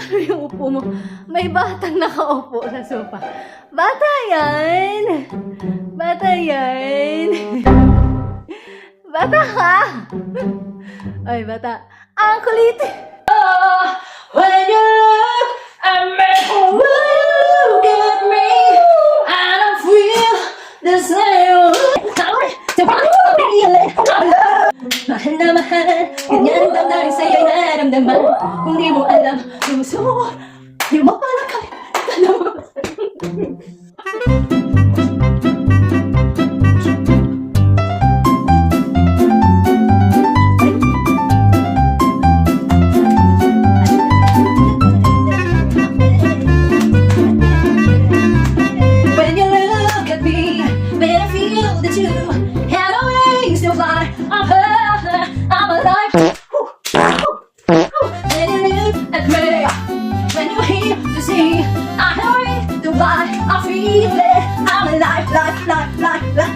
Ano yung upo mo? May batang nakaupo sa sofa. Bata yan! Bata yan! Bata ka! Ay, bata. Ang kulit! When you look at me, look at me, I don't feel the same. Mahal na mahal, ganyan ang damdamin sa'yo'y naramdaman. Kung di mo alam, lumuso, di mo pala kami. When you look at me, when I feel that you had a wings to fly, I'm alive. When you look at me, when you hear to sing, I have a wings to fly, I feel it, I'm alive, life, life, life, life.